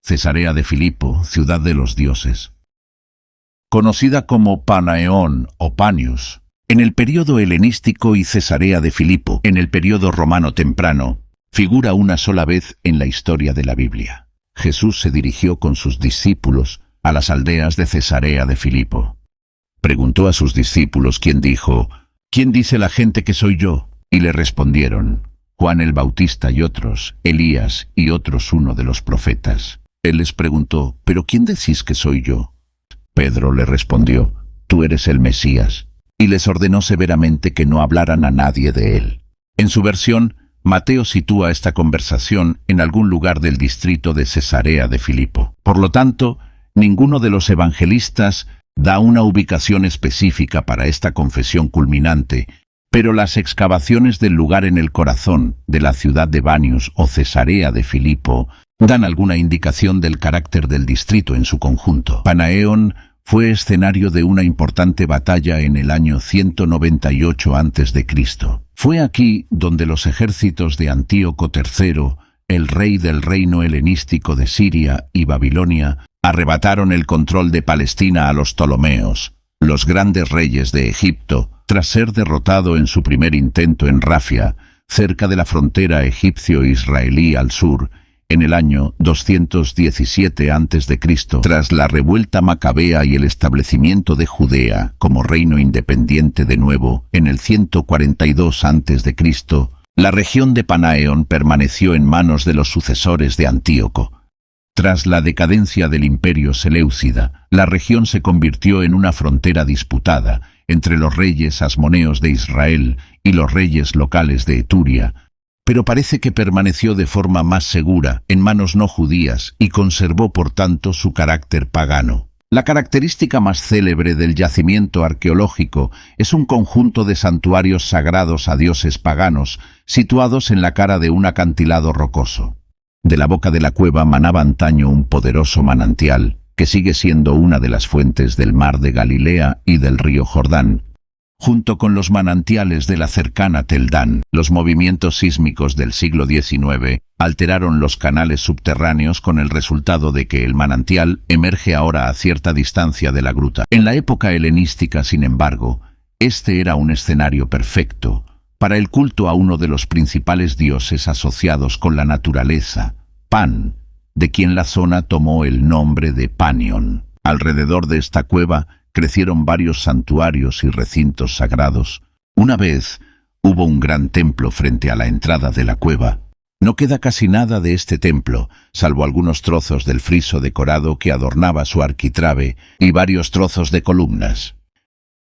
Cesarea de Filipo, ciudad de los dioses. Conocida como Panaeón o Panius, en el período helenístico, y Cesarea de Filipo, en el período romano temprano, figura una sola vez en la historia de la Biblia. Jesús se dirigió con sus discípulos a las aldeas de Cesarea de Filipo. Preguntó a sus discípulos, quien dijo: «¿Quién dice la gente que soy yo?». Y le respondieron: «Juan el Bautista y otros, Elías y otros uno de los profetas». Él les preguntó: «¿Pero quién decís que soy yo?». Pedro le respondió: «Tú eres el Mesías». Y les ordenó severamente que no hablaran a nadie de él. En su versión, Mateo sitúa esta conversación en algún lugar del distrito de Cesarea de Filipo. Por lo tanto, ninguno de los evangelistas da una ubicación específica para esta confesión culminante, pero las excavaciones del lugar en el corazón de la ciudad de Panius o Cesarea de Filipo dan alguna indicación del carácter del distrito en su conjunto. Panaeón fue escenario de una importante batalla en el año 198 a.C. Fue aquí donde los ejércitos de Antíoco III, el rey del reino helenístico de Siria y Babilonia, arrebataron el control de Palestina a los Ptolomeos, los grandes reyes de Egipto, tras ser derrotado en su primer intento en Rafia, cerca de la frontera egipcio-israelí al sur, en el año 217 a.C., tras la revuelta macabea y el establecimiento de Judea como reino independiente de nuevo, en el 142 a.C., la región de Panaeón permaneció en manos de los sucesores de Antíoco. Tras la decadencia del imperio seleucida, la región se convirtió en una frontera disputada entre los reyes asmoneos de Israel y los reyes locales de Eturia, pero parece que permaneció de forma más segura en manos no judías y conservó por tanto su carácter pagano. La característica más célebre del yacimiento arqueológico es un conjunto de santuarios sagrados a dioses paganos situados en la cara de un acantilado rocoso. De la boca de la cueva manaba antaño un poderoso manantial, que sigue siendo una de las fuentes del mar de Galilea y del río Jordán, junto con los manantiales de la cercana Teldán. Los movimientos sísmicos del siglo XIX alteraron los canales subterráneos con el resultado de que el manantial emerge ahora a cierta distancia de la gruta. En la época helenística, sin embargo, este era un escenario perfecto para el culto a uno de los principales dioses asociados con la naturaleza, Pan, de quien la zona tomó el nombre de Panion. Alrededor de esta cueva crecieron varios santuarios y recintos sagrados. Una vez hubo un gran templo frente a la entrada de la cueva. No queda casi nada de este templo, salvo algunos trozos del friso decorado que adornaba su arquitrabe y varios trozos de columnas.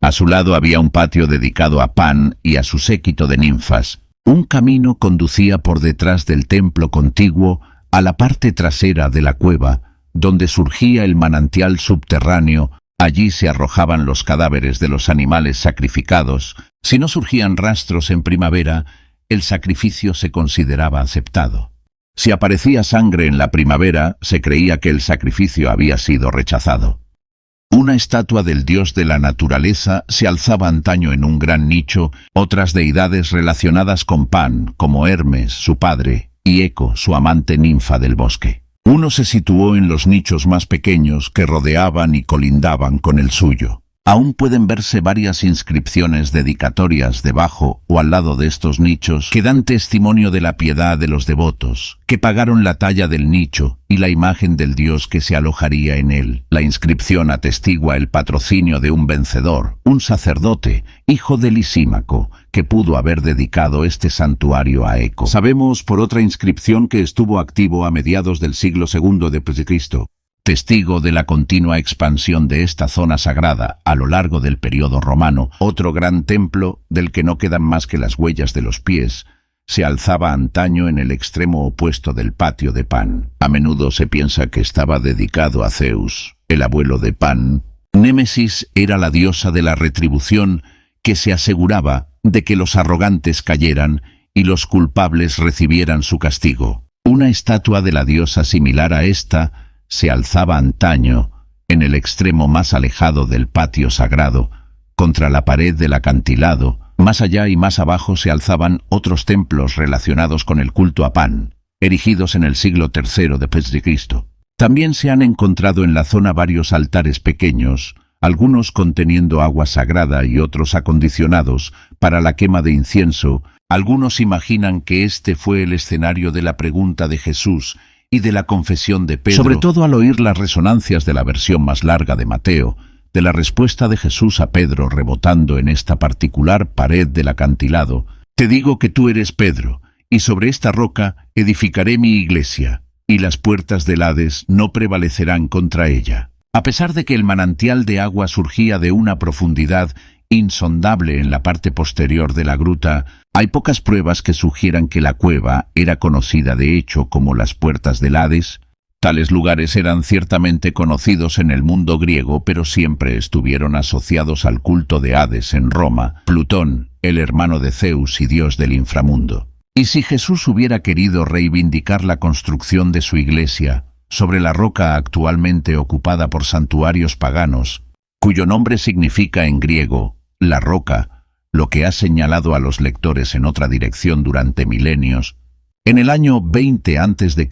A su lado había un patio dedicado a Pan y a su séquito de ninfas. Un camino conducía por detrás del templo contiguo a la parte trasera de la cueva, donde surgía el manantial subterráneo. Allí se arrojaban los cadáveres de los animales sacrificados. Si no surgían rastros en primavera, el sacrificio se consideraba aceptado. Si aparecía sangre en la primavera, se creía que el sacrificio había sido rechazado. Una estatua del dios de la naturaleza se alzaba antaño en un gran nicho. Otras deidades relacionadas con Pan, como Hermes, su padre, y Eco, su amante ninfa del bosque. Uno se situó en los nichos más pequeños que rodeaban y colindaban con el suyo. Aún pueden verse varias inscripciones dedicatorias debajo o al lado de estos nichos que dan testimonio de la piedad de los devotos, que pagaron la talla del nicho y la imagen del dios que se alojaría en él. La inscripción atestigua el patrocinio de un vencedor, un sacerdote, hijo de Lisímaco, que pudo haber dedicado este santuario a Eco. Sabemos por otra inscripción que estuvo activo a mediados del siglo II d.C., testigo de la continua expansión de esta zona sagrada a lo largo del período romano. Otro gran templo, del que no quedan más que las huellas de los pies, se alzaba antaño en el extremo opuesto del patio de Pan. A menudo se piensa que estaba dedicado a Zeus, el abuelo de Pan. Némesis era la diosa de la retribución que se aseguraba de que los arrogantes cayeran y los culpables recibieran su castigo. Una estatua de la diosa similar a esta se alzaba antaño en el extremo más alejado del patio sagrado, contra la pared del acantilado. Más allá y más abajo se alzaban otros templos relacionados con el culto a Pan, erigidos en el siglo III d.C. También se han encontrado en la zona varios altares pequeños, algunos conteniendo agua sagrada y otros acondicionados para la quema de incienso. Algunos imaginan que este fue el escenario de la pregunta de Jesús y de la confesión de Pedro, sobre todo al oír las resonancias de la versión más larga de Mateo, de la respuesta de Jesús a Pedro rebotando en esta particular pared del acantilado. Te digo que tú eres Pedro, y sobre esta roca edificaré mi iglesia, y las puertas del Hades no prevalecerán contra ella. A pesar de que el manantial de agua surgía de una profundidad insondable en la parte posterior de la gruta, hay pocas pruebas que sugieran que la cueva era conocida de hecho como las puertas del Hades. Tales lugares eran ciertamente conocidos en el mundo griego, pero siempre estuvieron asociados al culto de Hades en Roma, Plutón, el hermano de Zeus y dios del inframundo. Y si Jesús hubiera querido reivindicar la construcción de su iglesia sobre la roca actualmente ocupada por santuarios paganos, cuyo nombre significa en griego la roca, lo que ha señalado a los lectores en otra dirección durante milenios, en el año 20 a.C.,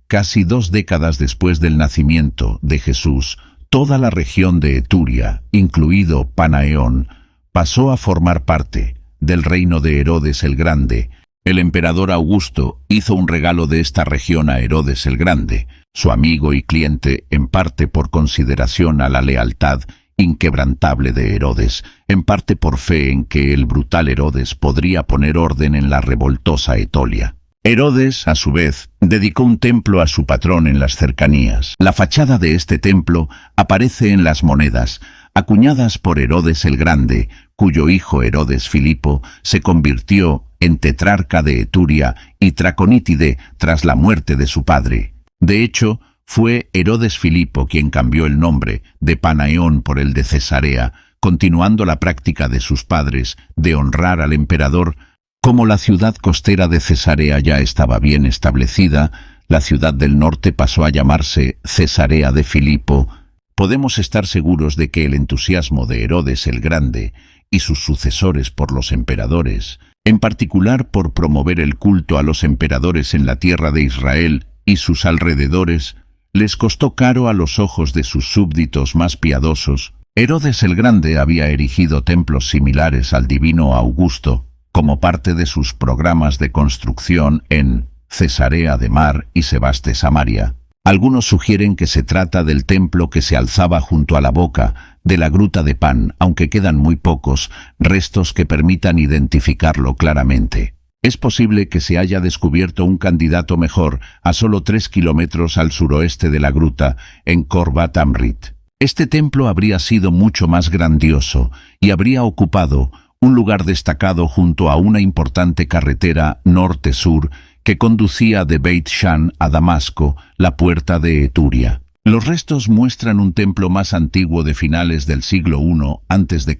casi 2 décadas después del nacimiento de Jesús, toda la región de Eturia, incluido Panaeón, pasó a formar parte del reino de Herodes el Grande. El emperador Augusto hizo un regalo de esta región a Herodes el Grande, su amigo y cliente, en parte por consideración a la lealtad inquebrantable de Herodes, en parte por fe en que el brutal Herodes podría poner orden en la revoltosa Etolia. Herodes, a su vez, dedicó un templo a su patrón en las cercanías. La fachada de este templo aparece en las monedas, acuñadas por Herodes el Grande, cuyo hijo Herodes Filipo se convirtió en tetrarca de Eturia y Traconítide tras la muerte de su padre. De hecho, fue Herodes Filipo quien cambió el nombre de Panaeón por el de Cesarea, continuando la práctica de sus padres de honrar al emperador. Como la ciudad costera de Cesarea ya estaba bien establecida, la ciudad del norte pasó a llamarse Cesarea de Filipo. Podemos estar seguros de que el entusiasmo de Herodes el Grande y sus sucesores por los emperadores, en particular por promover el culto a los emperadores en la tierra de Israel y sus alrededores, les costó caro a los ojos de sus súbditos más piadosos. Herodes el Grande había erigido templos similares al divino Augusto, como parte de sus programas de construcción en Cesarea de Mar y Sebaste Samaria. Algunos sugieren que se trata del templo que se alzaba junto a la boca de la Gruta de Pan, aunque quedan muy pocos restos que permitan identificarlo claramente. Es posible que se haya descubierto un candidato mejor a solo 3 kilómetros al suroeste de la gruta, en Korbat Amrit. Este templo habría sido mucho más grandioso y habría ocupado un lugar destacado junto a una importante carretera norte-sur que conducía de Beit Shan a Damasco, la puerta de Eturia. Los restos muestran un templo más antiguo de finales del siglo I a.C.,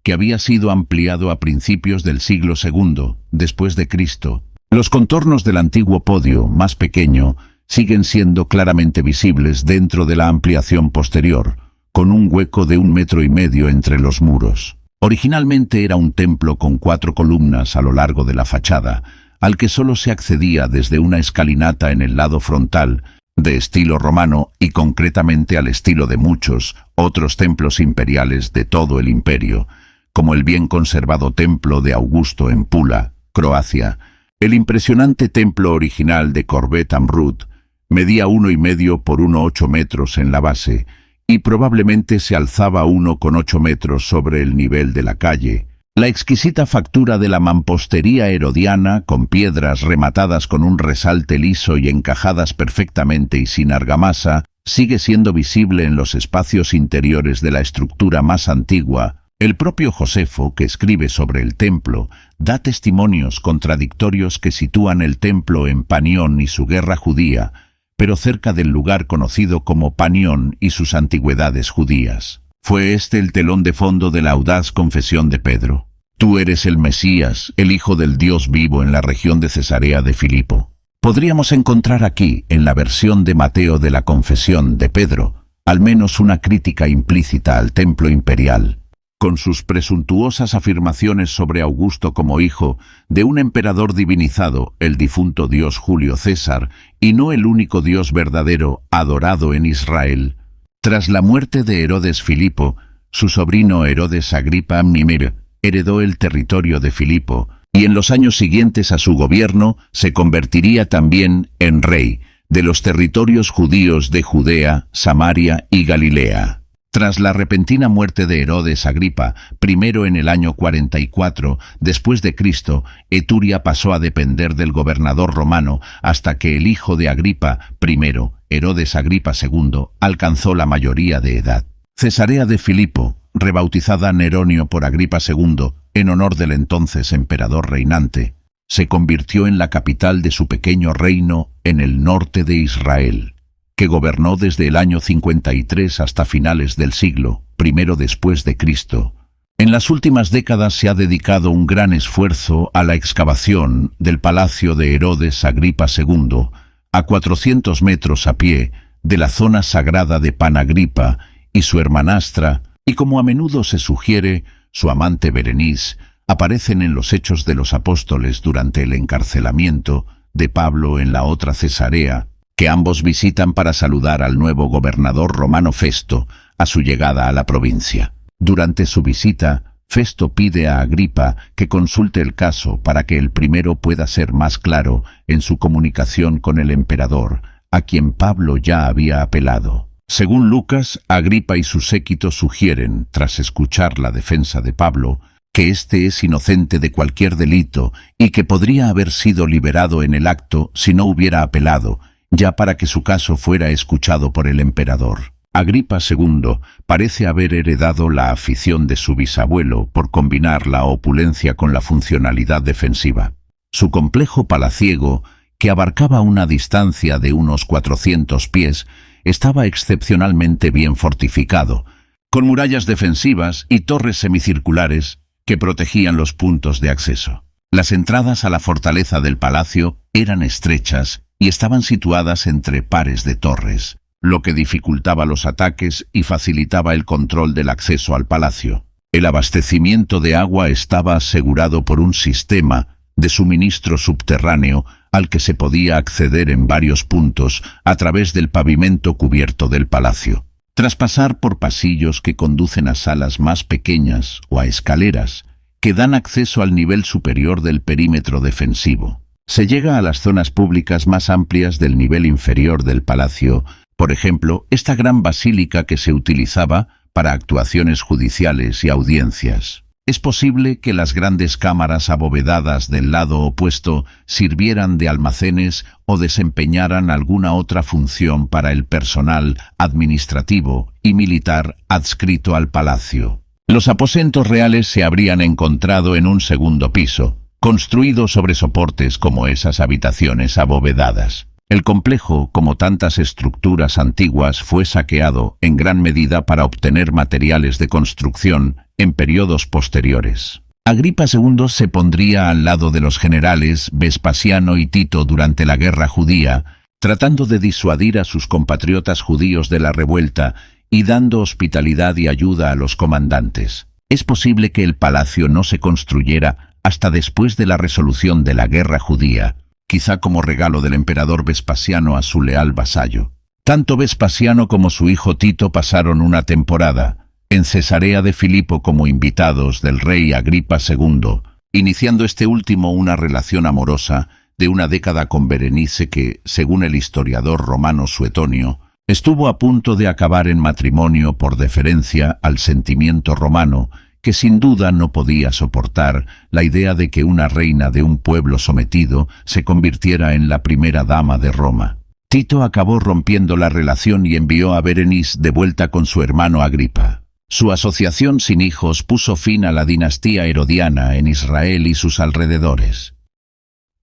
que había sido ampliado a principios del siglo II después de Cristo. Los contornos del antiguo podio, más pequeño, siguen siendo claramente visibles dentro de la ampliación posterior, con un hueco de 1,5 metros entre los muros. Originalmente era un templo con 4 columnas a lo largo de la fachada, al que solo se accedía desde una escalinata en el lado frontal, de estilo romano y concretamente al estilo de muchos otros templos imperiales de todo el imperio, como el bien conservado templo de Augusto en Pula, Croacia. El impresionante templo original de Korbat Amrut medía 1,5 por 1,8 metros en la base, y probablemente se alzaba 1,8 metros sobre el nivel de la calle. La exquisita factura de la mampostería herodiana, con piedras rematadas con un resalte liso y encajadas perfectamente y sin argamasa, sigue siendo visible en los espacios interiores de la estructura más antigua. El propio Josefo, que escribe sobre el templo, da testimonios contradictorios que sitúan el templo en Panión y su guerra judía, pero cerca del lugar conocido como Panión y sus antigüedades judías. Fue este el telón de fondo de la audaz confesión de Pedro. Tú eres el Mesías, el Hijo del Dios vivo en la región de Cesarea de Filipo. Podríamos encontrar aquí, en la versión de Mateo de la confesión de Pedro, al menos una crítica implícita al templo imperial. con sus presuntuosas afirmaciones sobre Augusto como hijo de un emperador divinizado, el difunto dios Julio César, y no el único dios verdadero adorado en Israel. Tras la muerte de Herodes Filipo, su sobrino Herodes Agripa I heredó el territorio de Filipo, y en los años siguientes a su gobierno se convertiría también en rey de los territorios judíos de Judea, Samaria y Galilea. Tras la repentina muerte de Herodes Agripa, primero en el año 44 después de Cristo, Eturia pasó a depender del gobernador romano hasta que el hijo de Agripa I, Herodes Agripa II, alcanzó la mayoría de edad. Cesarea de Filipo, rebautizada Neronio por Agripa II, en honor del entonces emperador reinante, se convirtió en la capital de su pequeño reino en el norte de Israel, que gobernó desde el año 53 hasta finales del siglo I después de Cristo. En las últimas décadas se ha dedicado un gran esfuerzo a la excavación del palacio de Herodes Agripa II, a 400 metros a pie de la zona sagrada de Panagripa y su hermanastra, y como a menudo se sugiere, su amante Berenice, aparecen en los Hechos de los Apóstoles durante el encarcelamiento de Pablo en la otra Cesarea, que ambos visitan para saludar al nuevo gobernador romano Festo a su llegada a la provincia. Durante su visita, Festo pide a Agripa que consulte el caso para que el primero pueda ser más claro en su comunicación con el emperador, a quien Pablo ya había apelado. Según Lucas, Agripa y su séquito sugieren, tras escuchar la defensa de Pablo, que éste es inocente de cualquier delito y que podría haber sido liberado en el acto si no hubiera apelado, ya para que su caso fuera escuchado por el emperador. Agripa II parece haber heredado la afición de su bisabuelo por combinar la opulencia con la funcionalidad defensiva. Su complejo palaciego, que abarcaba una distancia de unos 400 pies, estaba excepcionalmente bien fortificado, con murallas defensivas y torres semicirculares que protegían los puntos de acceso. Las entradas a la fortaleza del palacio eran estrechas y estaban situadas entre pares de torres, lo que dificultaba los ataques y facilitaba el control del acceso al palacio. El abastecimiento de agua estaba asegurado por un sistema de suministro subterráneo al que se podía acceder en varios puntos a través del pavimento cubierto del palacio. Tras pasar por pasillos que conducen a salas más pequeñas o a escaleras que dan acceso al nivel superior del perímetro defensivo, se llega a las zonas públicas más amplias del nivel inferior del palacio, por ejemplo, esta gran basílica que se utilizaba para actuaciones judiciales y audiencias. Es posible que las grandes cámaras abovedadas del lado opuesto sirvieran de almacenes o desempeñaran alguna otra función para el personal administrativo y militar adscrito al palacio. Los aposentos reales se habrían encontrado en un segundo piso, construido sobre soportes como esas habitaciones abovedadas. El complejo, como tantas estructuras antiguas, fue saqueado en gran medida para obtener materiales de construcción en periodos posteriores. Agripa II se pondría al lado de los generales Vespasiano y Tito durante la guerra judía, tratando de disuadir a sus compatriotas judíos de la revuelta y dando hospitalidad y ayuda a los comandantes. Es posible que el palacio no se construyera hasta después de la resolución de la guerra judía, quizá como regalo del emperador Vespasiano a su leal vasallo. Tanto Vespasiano como su hijo Tito pasaron una temporada en Cesarea de Filipo como invitados del rey Agripa II, iniciando este último una relación amorosa de una década con Berenice que, según el historiador romano Suetonio, estuvo a punto de acabar en matrimonio por deferencia al sentimiento romano, que sin duda no podía soportar la idea de que una reina de un pueblo sometido se convirtiera en la primera dama de Roma. Tito acabó rompiendo la relación y envió a Berenice de vuelta con su hermano Agripa. Su asociación sin hijos puso fin a la dinastía herodiana en Israel y sus alrededores.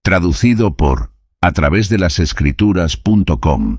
Traducido por a través de las escrituras.com